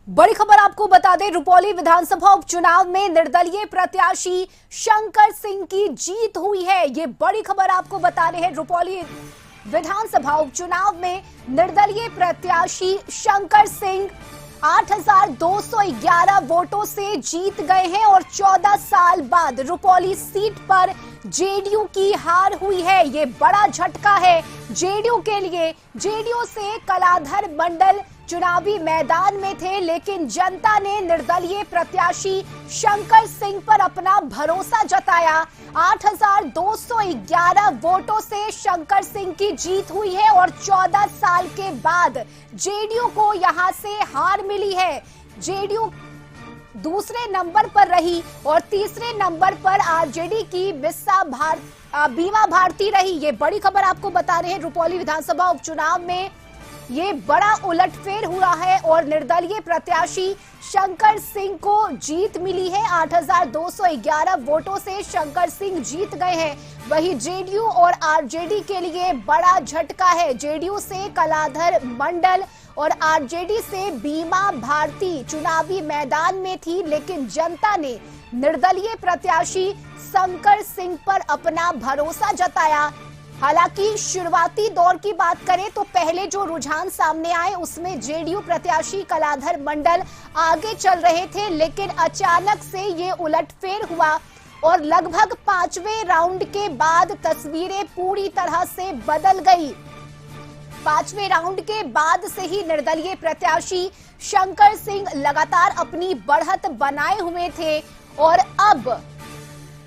बड़ी खबर आपको बता दें, रुपौली विधानसभा उपचुनाव में निर्दलीय प्रत्याशी शंकर सिंह की जीत हुई है। ये बड़ी खबर आपको बता रहे हैं। रुपौली विधानसभा उपचुनाव में निर्दलीय प्रत्याशी शंकर सिंह 8,211 वोटों से जीत गए हैं और 14 साल बाद रुपौली सीट पर जेडीयू की हार हुई है। ये बड़ा झटका है जेडीयू के लिए। जेडीयू से कलाधर मंडल चुनावी मैदान में थे, लेकिन जनता ने निर्दलीय प्रत्याशी शंकर सिंह पर अपना भरोसा जताया। 8,211 वोटों से शंकर सिंह की जीत हुई है और 14 साल के बाद जेडीयू को यहां से हार मिली है। जेडीयू दूसरे नंबर पर रही और तीसरे नंबर पर आरजेडी की बीमा भारती रही। ये बड़ी खबर आपको बता रहे हैं। रुपौली विधानसभा उपचुनाव में ये बड़ा उलटफेर हुआ है और निर्दलीय प्रत्याशी शंकर सिंह को जीत मिली है। 8,211 वोटों से शंकर सिंह जीत गए हैं। वही जेडीयू और आरजेडी के लिए बड़ा झटका है। जेडीयू से कलाधर मंडल और आरजेडी से बीमा भारती चुनावी मैदान में थी, लेकिन जनता ने निर्दलीय प्रत्याशी शंकर सिंह पर अपना भरोसा जताया। हालांकि शुरुआती दौर की बात करें तो पहले जो रुझान सामने आए उसमें जेडीयू प्रत्याशी कलाधर मंडल आगे चल रहे थे, लेकिन अचानक से ये उलटफेर हुआ और लगभग 5वें राउंड के बाद तस्वीरें पूरी तरह से बदल गई। 5वें राउंड के बाद से ही निर्दलीय प्रत्याशी शंकर सिंह लगातार अपनी बढ़त बनाए हुए थे और अब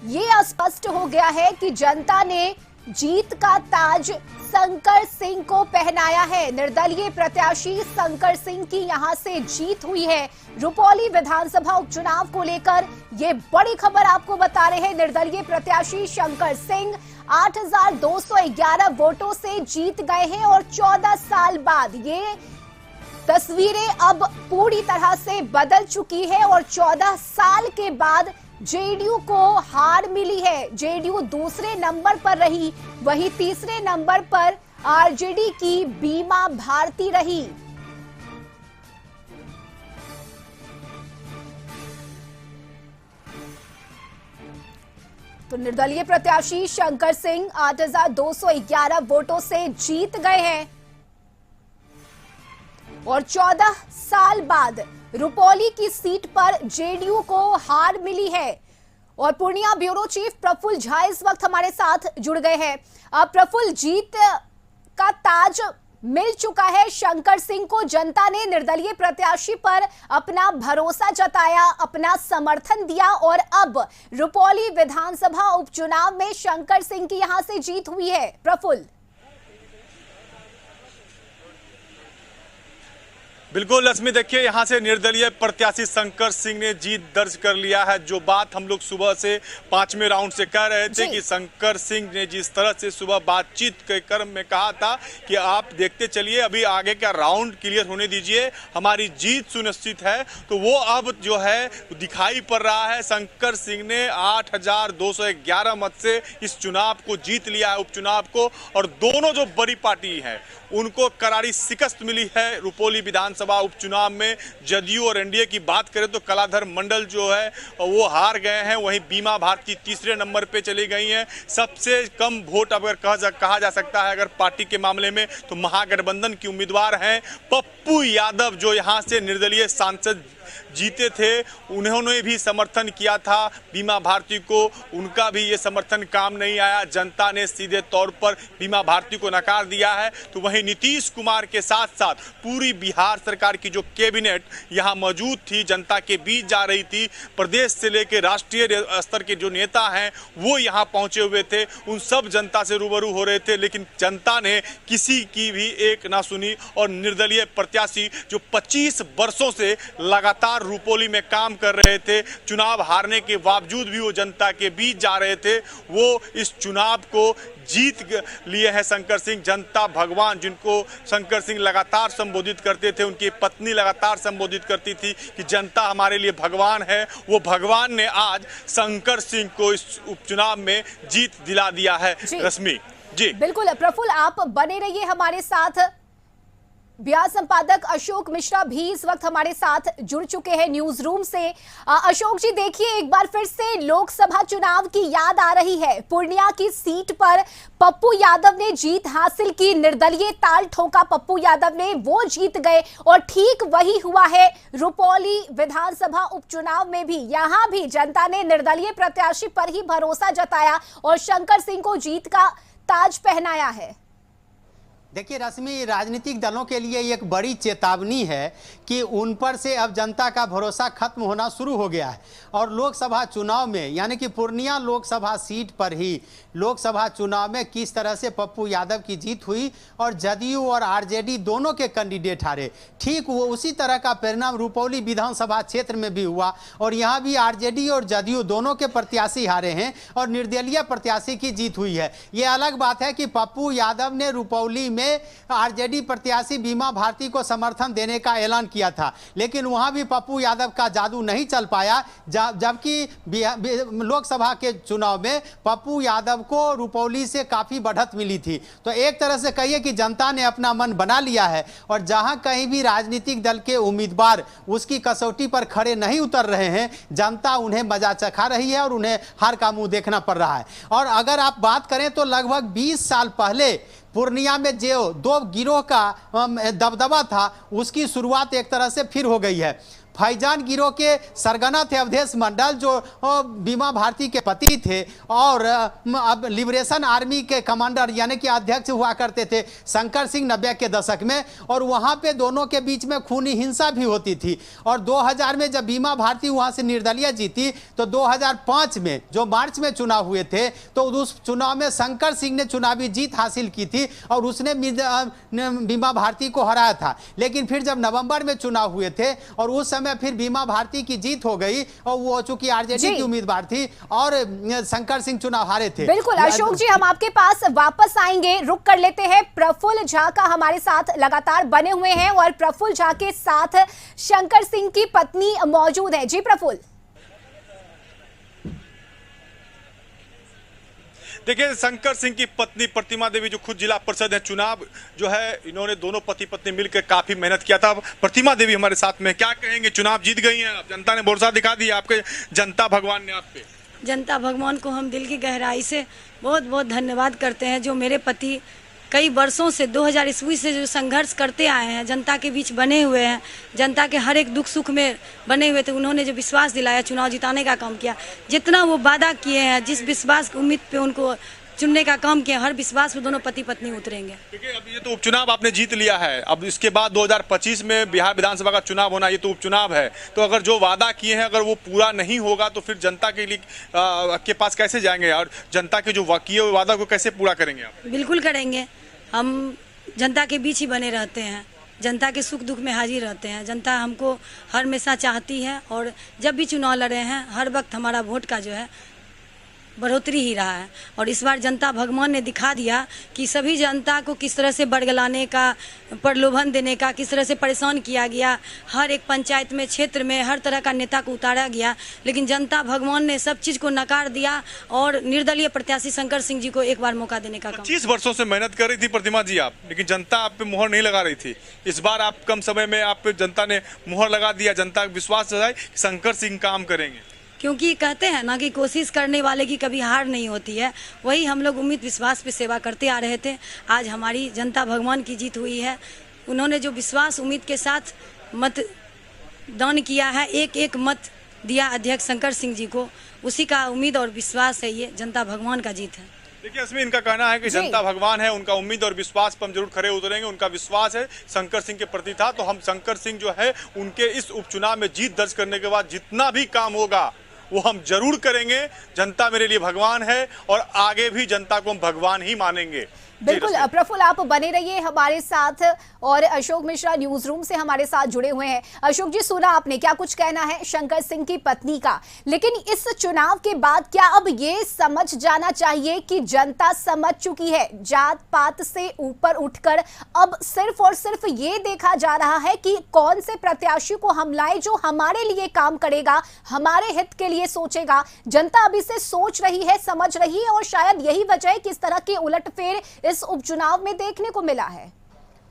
ये स्पष्ट हो गया है कि जनता ने जीत का ताज शंकर सिंह को पहनाया है। निर्दलीय प्रत्याशी शंकर सिंह की यहां से जीत हुई है। रुपौली विधानसभा उपचुनाव को लेकर ये बड़ी खबर आपको बता रहे हैं। निर्दलीय प्रत्याशी शंकर सिंह 8,211 वोटों से जीत गए हैं और 14 साल बाद ये तस्वीरें अब पूरी तरह से बदल चुकी है और 14 साल के बाद जेडीयू को हार मिली है। जेडीयू दूसरे नंबर पर रही, वही तीसरे नंबर पर आरजेडी की बीमा भारती रही। तो निर्दलीय प्रत्याशी शंकर सिंह 8,211 वोटों से जीत गए हैं और 14 साल बाद रुपौली की सीट पर जेडीयू को हार मिली है। और पूर्णिया ब्यूरो चीफ प्रफुल्ल झा इस वक्त हमारे साथ जुड़ गए हैं। प्रफुल्ल, जीत का ताज मिल चुका है शंकर सिंह को। जनता ने निर्दलीय प्रत्याशी पर अपना भरोसा जताया, अपना समर्थन दिया और अब रुपौली विधानसभा उपचुनाव में शंकर सिंह की यहां से जीत हुई है। प्रफुल्ल, बिल्कुल रश्मि, देखिए यहाँ से निर्दलीय प्रत्याशी शंकर सिंह ने जीत दर्ज कर लिया है। जो बात हम लोग सुबह से 5वें राउंड से कह रहे थे कि शंकर सिंह ने जिस तरह से सुबह बातचीत के क्रम में कहा था कि आप देखते चलिए, अभी आगे का राउंड क्लियर होने दीजिए, हमारी जीत सुनिश्चित है, तो वो अब जो है दिखाई पड़ रहा है। शंकर सिंह ने 8,211 मत से इस चुनाव को जीत लिया है, उपचुनाव को, और दोनों जो बड़ी पार्टी है उनको करारी शिकस्त मिली है रुपौली विधानसभा उपचुनाव में। जदयू और एनडीए की बात करें तो कलाधर मंडल जो है वो हार गए हैं, वहीं बीमा भारती तीसरे नंबर पे चली गई हैं। सबसे कम वोट अगर कहा जा सकता है अगर पार्टी के मामले में तो महागठबंधन की उम्मीदवार हैं पप्पू यादव, जो यहाँ से निर्दलीय सांसद जीते थे, उन्होंने भी समर्थन किया था बीमा भारती को। उनका भी ये समर्थन काम नहीं आया, जनता ने सीधे तौर पर बीमा भारती को नकार दिया है। तो वहीं नीतीश कुमार के साथ साथ पूरी बिहार सरकार की जो कैबिनेट यहाँ मौजूद थी, जनता के बीच जा रही थी, प्रदेश से लेकर राष्ट्रीय स्तर के जो नेता हैं वो यहाँ पहुंचे हुए थे, उन सब जनता से रूबरू हो रहे थे, लेकिन जनता ने किसी की भी एक ना सुनी और निर्दलीय प्रत्याशी जो 25 वर्षों से लगातार रुपौली में काम कर रहे थे, चुनाव हारने के बावजूद भी वो जनता के बीच जा रहे थे, वो इस चुनाव को जीत लिए हैं शंकर सिंह। जनता भगवान, जिनको शंकर सिंह लगातार संबोधित करते थे, उनकी पत्नी लगातार संबोधित करती थी कि जनता हमारे लिए भगवान है, वो भगवान ने आज शंकर सिंह को इस उपचुनाव में जीत दिला दिया है। रश्मि जी, बिल्कुल प्रफुल्ल, आप बने रहिए हमारे साथ। बिहार संपादक अशोक मिश्रा भी इस वक्त हमारे साथ जुड़ चुके हैं न्यूज रूम से। अशोक जी, देखिए एक बार फिर से लोकसभा चुनाव की याद आ रही है। पूर्णिया की सीट पर पप्पू यादव ने जीत हासिल की, निर्दलीय ताल ठोका पप्पू यादव ने, वो जीत गए। और ठीक वही हुआ है रुपौली विधानसभा उपचुनाव में भी। यहां भी जनता ने निर्दलीय प्रत्याशी पर ही भरोसा जताया और शंकर सिंह को जीत का ताज पहनाया है। देखिए रश्मि, राजनीतिक दलों के लिए एक बड़ी चेतावनी है कि उन पर से अब जनता का भरोसा खत्म होना शुरू हो गया है। और लोकसभा चुनाव में, यानी कि पूर्णिया लोकसभा सीट पर ही लोकसभा चुनाव में किस तरह से पप्पू यादव की जीत हुई और जदयू और आरजेडी दोनों के कैंडिडेट हारे, ठीक वो उसी तरह का परिणाम रुपौली विधानसभा क्षेत्र में भी हुआ। और यहाँ भी आरजेडी और जदयू दोनों के प्रत्याशी हारे हैं और निर्दलीय प्रत्याशी की जीत हुई है। ये अलग बात है कि पप्पू यादव ने रुपौली में आरजेडी प्रत्याशी बीमा भारती को समर्थन देने का ऐलान किया था, लेकिन वहां भी पप्पू यादव का जादू नहीं चल पाया। जबकि लोकसभा के चुनाव में पप्पू यादव को रुपौली से काफी बढ़त मिली थी। तो एक तरह से कहिए कि जनता ने अपना मन बना लिया है और जहां कहीं भी राजनीतिक दल के उम्मीदवार उसकी कसौटी पर खड़े नहीं उतर रहे हैं, जनता उन्हें मजा चखा रही है और उन्हें हार का मुंह देखना पड़ रहा है। और अगर आप बात करें तो लगभग 20 साल पहले पूर्णिया में जो दो गिरोह का दबदबा था, उसकी शुरुआत एक तरह से फिर हो गई है। फैजान गिरोह के सरगना थे अवधेश मंडल, जो बीमा भारती के पति थे और अब लिबरेशन आर्मी के कमांडर यानी कि अध्यक्ष हुआ करते थे शंकर सिंह 90 के दशक में। और वहां पे दोनों के बीच में खूनी हिंसा भी होती थी। और 2000 में जब बीमा भारती वहां से निर्दलीय जीती तो 2005 में जो मार्च में चुनाव हुए थे तो उस चुनाव में शंकर सिंह ने चुनावी जीत हासिल की थी और उसने बीमा भारती को हराया था। लेकिन फिर जब नवंबर में चुनाव हुए थे और उस समय फिर बीमा भारती की जीत हो गई और वो चूंकि आरजेडी की उम्मीदवार थी और शंकर सिंह चुनाव हारे थे। बिल्कुल अशोक जी, हम आपके पास वापस आएंगे। रुक कर लेते हैं। प्रफुल्ल झा का हमारे साथ लगातार बने हुए हैं और प्रफुल्ल झा के साथ शंकर सिंह की पत्नी मौजूद है। जी प्रफुल्ल। देखिए, शंकर सिंह की पत्नी प्रतिमा देवी जो खुद जिला परिषद है, चुनाव जो है इन्होंने दोनों पति पत्नी मिलकर काफी मेहनत किया था। प्रतिमा देवी हमारे साथ में, क्या कहेंगे? चुनाव जीत गई हैं, जनता ने भरोसा दिखा दिया आपके, जनता भगवान ने आप पे। जनता भगवान को हम दिल की गहराई से बहुत बहुत धन्यवाद करते हैं। जो मेरे पति कई वर्षों से 2000 ईस्वी से जो संघर्ष करते आए हैं, जनता के बीच बने हुए हैं, जनता के हर एक दुख सुख में बने हुए थे, उन्होंने जो विश्वास दिलाया, चुनाव जिताने का काम किया, जितना वो वादा किए हैं, जिस विश्वास उम्मीद पे उनको चुनने का काम किया, हर विश्वास पे दोनों पति पत्नी उतरेंगे। देखिए, अब ये तो उपचुनाव आपने जीत लिया है, अब इसके बाद 2025 में बिहार विधानसभा का चुनाव होना, ये तो उपचुनाव है। तो अगर जो वादा किए हैं अगर वो पूरा नहीं होगा तो फिर जनता के लिए के पास कैसे जाएंगे और जनता के जो किए हुए वादा को कैसे पूरा करेंगे आप? बिल्कुल करेंगे। हम जनता के बीच ही बने रहते हैं, जनता के सुख दुख में हाजिर रहते हैं। जनता हमको हर हमेशा चाहती है और जब भी चुनाव लड़े हैं हर वक्त हमारा वोट का जो है बढ़ोतरी ही रहा है। और इस बार जनता भगवान ने दिखा दिया कि सभी जनता को किस तरह से बरगलाने का, प्रलोभन देने का, किस तरह से परेशान किया गया। हर एक पंचायत में, क्षेत्र में हर तरह का नेता को उतारा गया, लेकिन जनता भगवान ने सब चीज़ को नकार दिया और निर्दलीय प्रत्याशी शंकर सिंह जी को एक बार मौका देने का काम। 25 वर्षों से मेहनत कर रही थी प्रतिमा जी आप, लेकिन जनता आप पे मुहर नहीं लगा रही थी। इस बार आप कम समय में आप पे जनता ने मुहर लगा दिया, जनता का विश्वास जताया कि शंकर सिंह काम करेंगे। क्योंकि कहते हैं ना कि कोशिश करने वाले की कभी हार नहीं होती है। वही हम लोग उम्मीद विश्वास पे सेवा करते आ रहे थे। आज हमारी जनता भगवान की जीत हुई है। उन्होंने जो विश्वास उम्मीद के साथ मतदान किया है, एक एक मत दिया अध्यक्ष शंकर सिंह जी को, उसी का उम्मीद और विश्वास है, ये जनता भगवान का जीत है। देखिए इसमें इनका कहना है कि जनता भगवान है, उनका उम्मीद और विश्वास पर हम जरूर खड़े उतरेंगे। उनका विश्वास है शंकर सिंह के प्रति था, तो हम शंकर सिंह जो है उनके इस उपचुनाव में जीत दर्ज करने के बाद जितना भी काम होगा वो हम जरूर करेंगे। जनता मेरे लिए भगवान है और आगे भी जनता को हम भगवान ही मानेंगे। बिल्कुल प्रफुल्ल, आप बने रहिए हमारे साथ और अशोक मिश्रा न्यूज रूम से हमारे साथ जुड़े हुए हैं। अशोक जी, सुना आपने क्या कुछ कहना है शंकर सिंह की पत्नी का, लेकिन इस चुनाव के बाद क्या अब ये समझ जाना चाहिए कि जनता समझ चुकी है, जात पात से ऊपर उठकर अब सिर्फ और सिर्फ ये देखा जा रहा है कि कौन से प्रत्याशी को हम लाए जो हमारे लिए काम करेगा, हमारे हित के लिए सोचेगा। जनता अभी से सोच रही है, समझ रही है और शायद यही वजह है कि इस तरह के उलटफेर इस उपचुनाव में देखने को मिला है।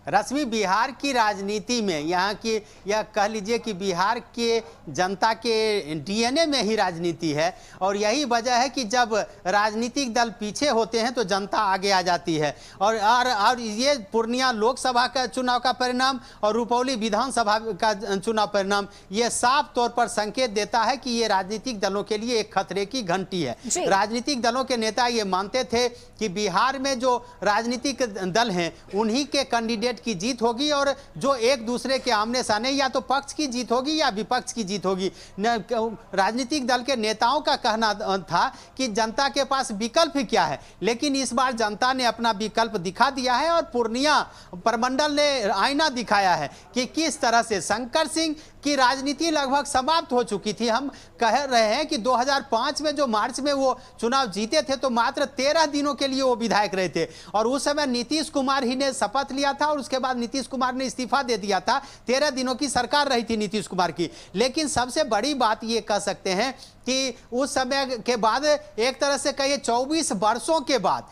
रश्मि, बिहार की राजनीति में यहाँ की यह कह लीजिए कि बिहार के जनता के डीएनए में ही राजनीति है और यही वजह है कि जब राजनीतिक दल पीछे होते हैं तो जनता आगे आ जाती है। और ये पूर्णिया लोकसभा का चुनाव का परिणाम और रुपौली विधानसभा का चुनाव परिणाम ये साफ तौर पर संकेत देता है कि ये राजनीतिक दलों के लिए एक खतरे की घंटी है। राजनीतिक दलों के नेता ये मानते थे कि बिहार में जो राजनीतिक दल हैं उन्हीं के कैंडिडेट की जीत होगी और जो एक दूसरे के आमने सामने या तो पक्ष की जीत होगी या विपक्ष की जीत होगी। राजनीतिक दल के नेताओं का कहना था कि जनता के पास विकल्प ही क्या है, लेकिन इस बार जनता ने अपना विकल्प दिखा दिया है और पूर्णिया प्रमंडल ने आईना दिखाया है कि किस तरह से शंकर सिंह की राजनीति लगभग समाप्त हो चुकी थी। हम कह रहे हैं कि 2005 में जो मार्च में वो चुनाव जीते थे तो मात्र 13 दिनों के लिए वो विधायक रहे थे और उस समय नीतीश कुमार ही ने शपथ लिया था और उसके बाद नीतीश कुमार ने इस्तीफा दे दिया था। 13 दिनों की सरकार रही थी नीतीश कुमार की। लेकिन सबसे बड़ी बात ये कह सकते हैं कि उस समय के बाद एक तरह से कहिए 24 वर्षों के बाद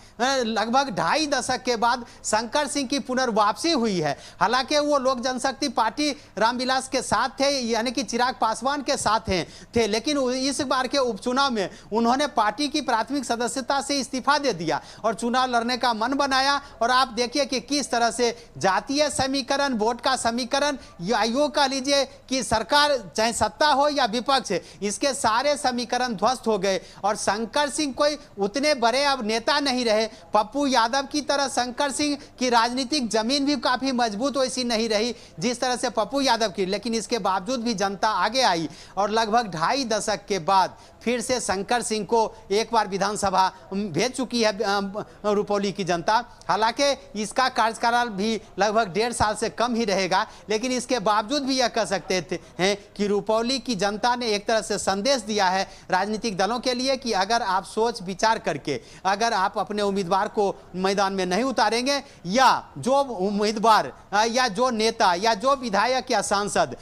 लगभग 2.5 दशक के बाद शंकर सिंह की पुनर्वापसी हुई है। हालांकि वो लोक जनशक्ति पार्टी रामविलास के साथ थे, यानी कि चिराग पासवान के साथ थे, लेकिन इस बार के उपचुनाव में उन्होंने पार्टी की प्राथमिक सदस्यता से इस्तीफा दे दिया और चुनाव लड़ने का मन बनाया। और आप देखिए कि किस तरह से जातीय समीकरण, वोट का समीकरण, यूं कह लीजिए कि सरकार चाहे सत्ता हो या विपक्ष, इसके सारे समीकरण ध्वस्त हो गए और शंकर सिंह कोई उतने बड़े अब नेता नहीं रहे। पप्पू यादव की तरह शंकर सिंह की राजनीतिक जमीन भी काफी मजबूत वैसी नहीं रही जिस तरह से पप्पू यादव की, लेकिन इसके बावजूद भी जनता आगे आई और लगभग 2.5 दशक के बाद फिर से शंकर सिंह को एक बार विधानसभा भेज चुकी है रुपौली की जनता। हालांकि इसका कार्यकाल भी लगभग 1.5 साल से कम ही रहेगा, लेकिन इसके बावजूद भी यह कह सकते हैं कि रुपौली की जनता ने एक तरह से संदेश दिया है राजनीतिक दलों के लिए कि अगर आप सोच विचार करके अगर आप अपने उम्मीदवार को मैदान में नहीं उतारेंगे या जो उम्मीदवार या जो नेता या जो विधायक या सांसद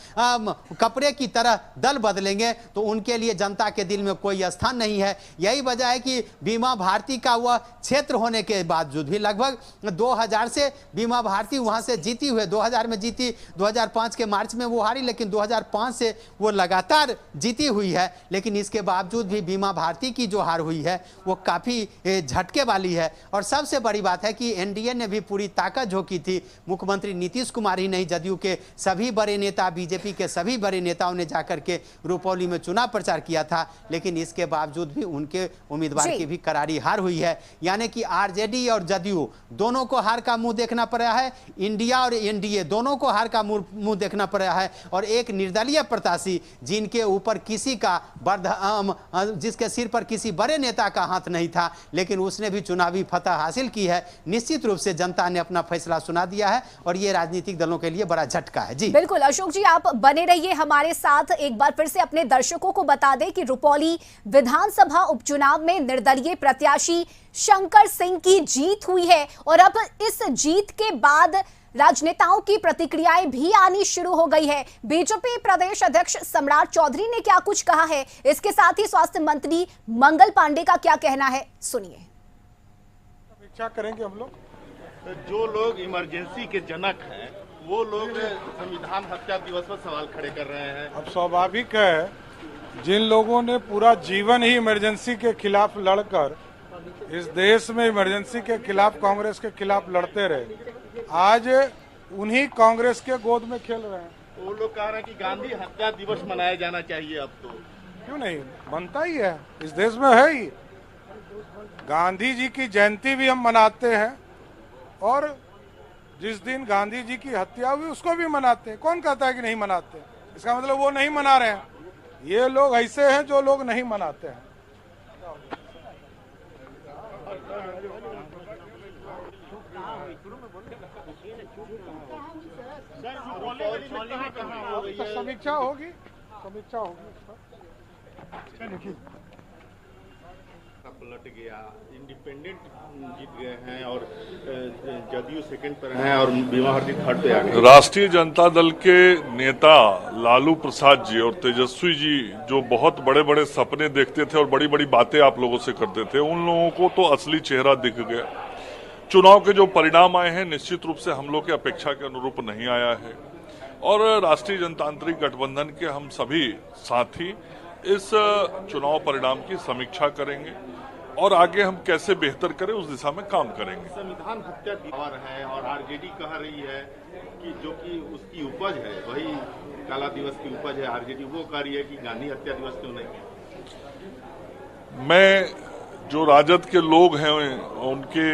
कपड़े की तरह दल बदलेंगे तो उनके लिए जनता के दिल में कोई स्थान नहीं है। यही वजह है कि बीमा भारती का वह क्षेत्र होने के बावजूद भी लगभग 2000 से बीमा भारती वहां से जीती हुई, 2000 में जीती, 2005 के मार्च में वो हारी, लेकिन 2005 से वो लगातार जीती हुई है। लेकिन इसके बावजूद भी बीमा भारती की जो हार हुई है वो काफी झटके वाली है। और सबसे बड़ी बात है कि एनडीए ने भी पूरी ताकत झोंकी थी। मुख्यमंत्री नीतीश कुमार ही नहीं, जदयू के सभी बड़े नेता, बीजेपी के सभी बड़े नेताओं ने जाकर के रुपौली में चुनाव प्रचार किया था, लेकिन इसके बावजूद भी उनके उम्मीदवार की भी करारी हार हुई है। यानी कि आरजेडी और जदयू दोनों को हार का मुंह देखना पड़ा है, इंडिया और एनडीए दोनों को हार का मुंह देखना पड़ा है और एक निर्दलीय प्रत्याशी जिनके ऊपर किसी का जिसके सिर पर किसी बड़े नेता का हाथ नहीं था, लेकिन उसने भी चुनावी फतह हासिल की है। निश्चित रूप से जनता ने अपना फैसला सुना दिया है और ये राजनीतिक दलों के लिए बड़ा झटका है। जी बिल्कुल अशोक जी, आप बने रहिए हमारे साथ। एक बार फिर से अपने दर्शकों को बता दें कि रुपौली विधानसभा उपचुनाव में निर्दलीय प्रत्याशी शंकर सिंह की जीत हुई है और अब इस जीत के बाद राजनेताओं की प्रतिक्रियाएं भी आनी शुरू हो गई है। बीजेपी प्रदेश अध्यक्ष सम्राट चौधरी ने क्या कुछ कहा है, इसके साथ ही स्वास्थ्य मंत्री मंगल पांडे का क्या कहना है, सुनिए। समीक्षा करेंगे हम लोग। जो लोग इमरजेंसी के जनक हैं वो लोग संविधान हत्या दिवस पर सवाल खड़े कर रहे हैं। अब स्वाभाविक है, जिन लोगों ने पूरा जीवन ही इमरजेंसी के खिलाफ लड़कर इस देश में इमरजेंसी के खिलाफ, कांग्रेस के खिलाफ लड़ते रहे, आज उन्हीं कांग्रेस के गोद में खेल रहे हैं। वो लोग कह रहे हैं कि गांधी हत्या दिवस मनाया जाना चाहिए। अब तो क्यों नहीं, बनता ही है, इस देश में है ही। गांधी जी की जयंती भी हम मनाते हैं और जिस दिन गांधी जी की हत्या हुई उसको भी मनाते हैं। कौन कहता है कि नहीं मनाते? इसका मतलब वो नहीं मना रहे हैं। ये लोग ऐसे हैं जो लोग नहीं मनाते हैं। समीक्षा होगी, समीक्षा होगी। पलट गया, इंडिपेंडेंट जीत गए हैं और जदयू सेकंड पर हैं और बीमा भारती थर्ड पे आ गए। राष्ट्रीय जनता दल के नेता लालू प्रसाद जी और तेजस्वी जी जो बहुत बड़े बड़े सपने देखते थे और बड़ी बड़ी बातें आप लोगों से करते थे, उन लोगों को तो असली चेहरा दिख गया। चुनाव के जो परिणाम आए हैं निश्चित रूप से हम लोग की अपेक्षा के अनुरूप नहीं आया है और राष्ट्रीय जनतांत्रिक गठबंधन के हम सभी साथी इस चुनाव परिणाम की समीक्षा करेंगे और आगे हम कैसे बेहतर करें उस दिशा में काम करेंगे। संविधान हत्या दीवार है और आरजेडी कह रही है कि जो कि उसकी उपज है वही काला दिवस की उपज है, आरजेडी वो कह रही है कि गांधी हत्या दिवस क्यों नहीं। मैं जो राजद के लोग हैं उनके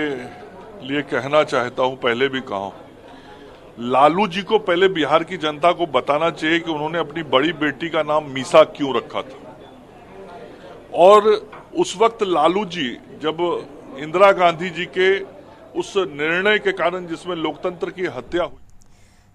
लिए कहना चाहता हूं, पहले भी कहा, लालू जी को पहले बिहार की जनता को बताना चाहिए कि उन्होंने अपनी बड़ी बेटी का नाम मीसा क्यों रखा था। और उस वक्त लालू जी जब इंदिरा गांधी जी के उस निर्णय के कारण जिसमें लोकतंत्र की हत्या हुई।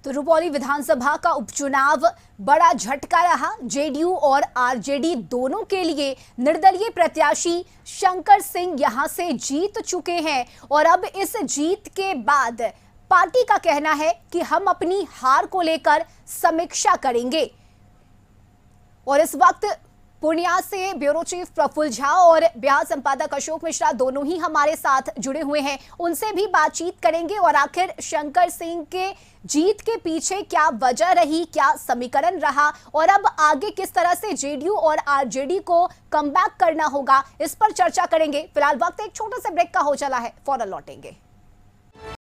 तो रुपौली विधानसभा का उपचुनाव बड़ा झटका रहा। जेडीयू और आरजेडी दोनों के लिए निर्दलीय प्रत्याशी शंकर सिंह यहां से जीत चुके हैं और अब इस जीत के बाद पार्टी का कहना है कि हम अपनी हार को लेकर समीक्षा करेंगे। और इस वक्त पूर्णिया से ब्यूरो चीफ प्रफुल्ल झा और बिहार संपादक अशोक मिश्रा दोनों ही हमारे साथ जुड़े हुए हैं, उनसे भी बातचीत करेंगे और आखिर शंकर सिंह के जीत के पीछे क्या वजह रही, क्या समीकरण रहा और अब आगे किस तरह से जेडीयू और आरजेडी को कमबैक करना होगा, इस पर चर्चा करेंगे। फिलहाल वक्त एक छोटे से ब्रेक का हो चला है, फौरन लौटेंगे।